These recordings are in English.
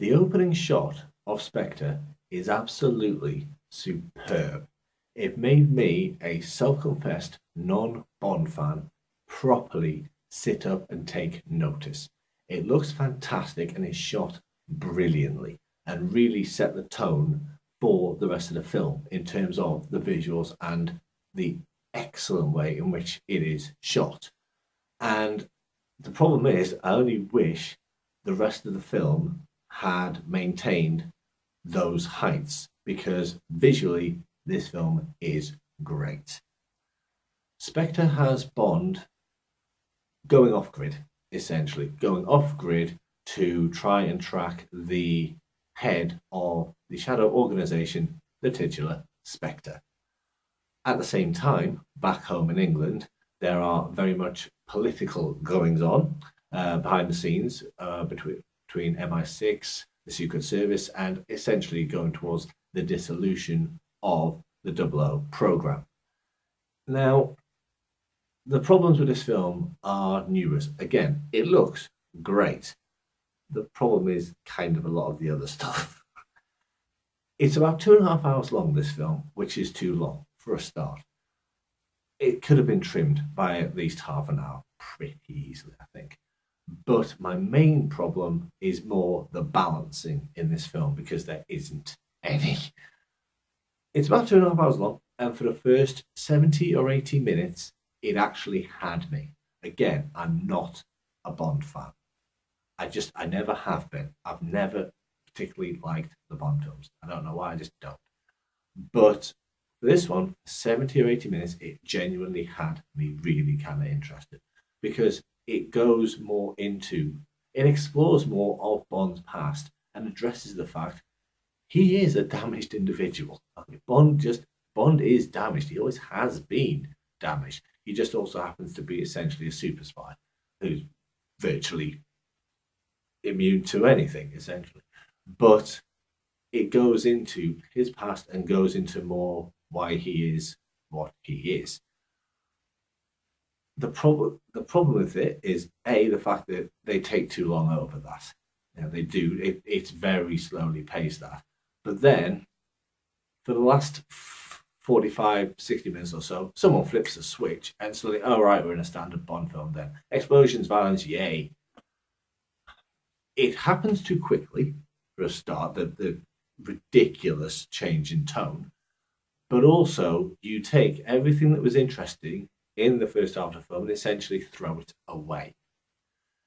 The opening shot of Spectre is absolutely superb. It made me, a self-confessed non-Bond fan, properly sit up and take notice. It looks fantastic and is shot brilliantly and really set the tone for the rest of the film in terms of the visuals and the excellent way in which it is shot. And the problem is, I only wish the rest of the film had maintained those heights because visually this film is great. Spectre has Bond going off grid, essentially, going off grid to try and track the head of the shadow organization, the titular Spectre. At the same time, back home in England, there are very much political goings on behind the scenes between MI6, the Secret Service, and essentially going towards the dissolution of the 00 program. Now, the problems with this film are numerous. Again, it looks great. The problem is kind of a lot of the other stuff. It's about 2.5 hours long, this film, which is too long for a start. It could have been trimmed by at least half an hour pretty easily, I think. But my main problem is more the balancing in this film because there isn't any. It's about 2.5 hours long, and for the first 70 or 80 minutes, it actually had me. Again, I'm not a Bond fan. I never have been. I've never particularly liked the Bond films. I don't know why, I just don't. But for this one, 70 or 80 minutes, it genuinely had me really kind of interested because it goes more into, it explores more of Bond's past and addresses the fact he is a damaged individual. Bond is damaged. He always has been damaged. He just also happens to be essentially a super spy who's virtually immune to anything, essentially. But it goes into his past and goes into more why he is what he is. The problem with it is the fact that they take too long over that. They do. It's very slowly paced that. But then, for the last 45, 60 minutes or so, someone flips a switch and suddenly, oh right, we're in a standard Bond film then. Explosions, violence, yay. It happens too quickly for a start, the ridiculous change in tone. But also, you take everything that was interesting in the first half of the film and essentially throw it away.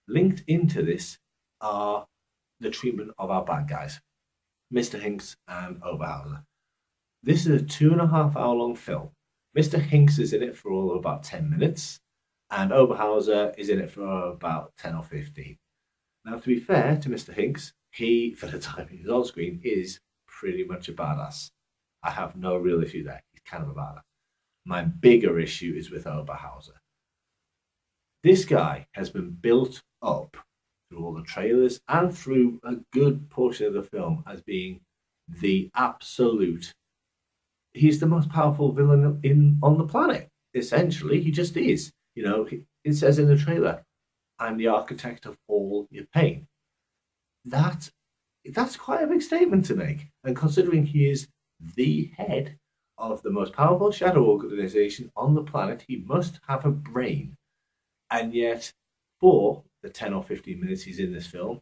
Linked into this are the treatment of our bad guys, Mr. Hinks and Oberhauser. This is a 2.5 hour long film. Mr. Hinks is in it for all of about 10 minutes, and Oberhauser is in it for about 10 or 15. Now, to be fair to Mr. Hinks, he, for the time he's on screen, is pretty much a badass. I have no real issue there. He's kind of a badass. My bigger issue is with Oberhauser. This guy has been built up through all the trailers and through a good portion of the film as being the absolute. He's the most powerful villain on the planet. Essentially, he just is. It says in the trailer, "I'm the architect of all your pain." That's quite a big statement to make, and considering he is the head of the most powerful shadow organization on the planet, he must have a brain. And yet, for the 10 or 15 minutes he's in this film,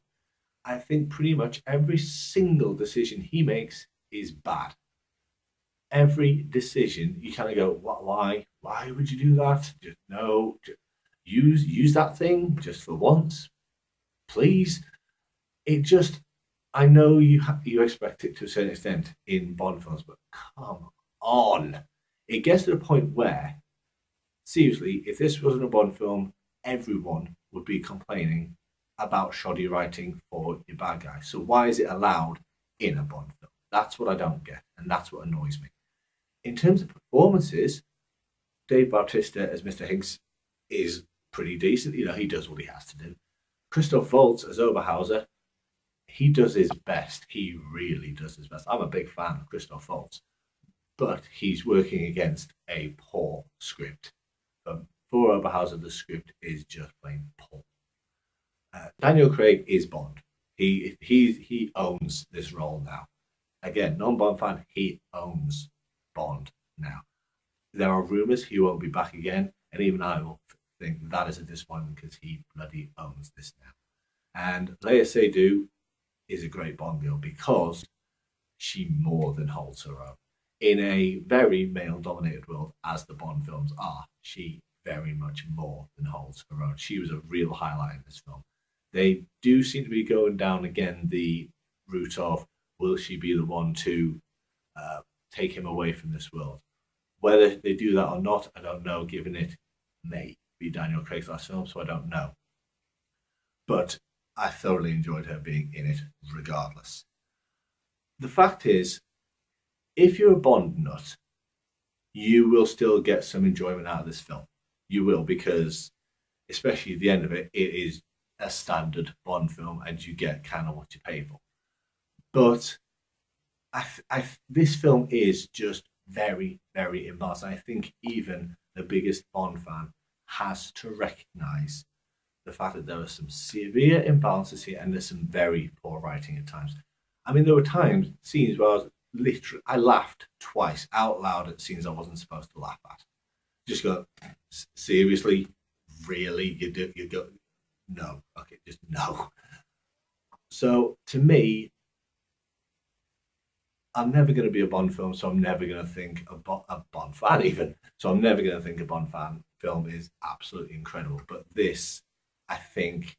I think pretty much every single decision he makes is bad. Every decision, you kind of go, why? Why would you do that? Just no, use that thing just for once, please. I know you expect it to a certain extent in Bond films, but come on. It gets to the point where, seriously, if this wasn't a Bond film, everyone would be complaining about shoddy writing for your bad guy. So why is it allowed in a Bond film? That's what I don't get, and that's what annoys me. In terms of performances, Dave Bautista as Mr. Hinks is pretty decent. He does what he has to do. Christoph Waltz as Oberhauser, he does his best. He really does his best. I'm a big fan of Christoph Waltz, but he's working against a poor script. For Oberhauser, the script is just plain poor. Daniel Craig is Bond. He owns this role now. Again, non-Bond fan, he owns Bond now. There are rumours he won't be back again, and even I will think that is a disappointment because he bloody owns this now. And Leia Seydoux is a great Bond girl because she more than holds her own. In a very male-dominated world, as the Bond films are, she very much more than holds her own. She was a real highlight in this film. They do seem to be going down again the route of, will she be the one to take him away from this world? Whether they do that or not, I don't know, given it may be Daniel Craig's last film, so I don't know. But I thoroughly enjoyed her being in it regardless. The fact is, if you're a Bond nut, you will still get some enjoyment out of this film. You will, because especially at the end of it, it is a standard Bond film and you get kind of what you pay for. But this film is just very, very imbalanced. I think even the biggest Bond fan has to recognise the fact that there are some severe imbalances here and there's some very poor writing at times. I mean, there were scenes where I laughed twice out loud at scenes I wasn't supposed to laugh at. Just go, seriously, really, you go, no, okay, just no. So to me, I'm never going to be a Bond film, so I'm never going to think a Bond fan even. So I'm never going to think a Bond fan film is absolutely incredible. But this, I think,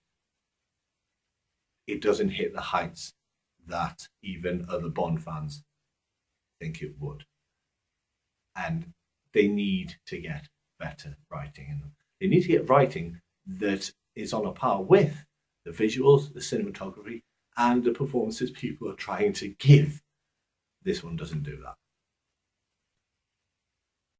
it doesn't hit the heights that even other Bond fans think it would. And they need to get better writing in them. They need to get writing that is on a par with the visuals, the cinematography, and the performances people are trying to give. This one doesn't do that.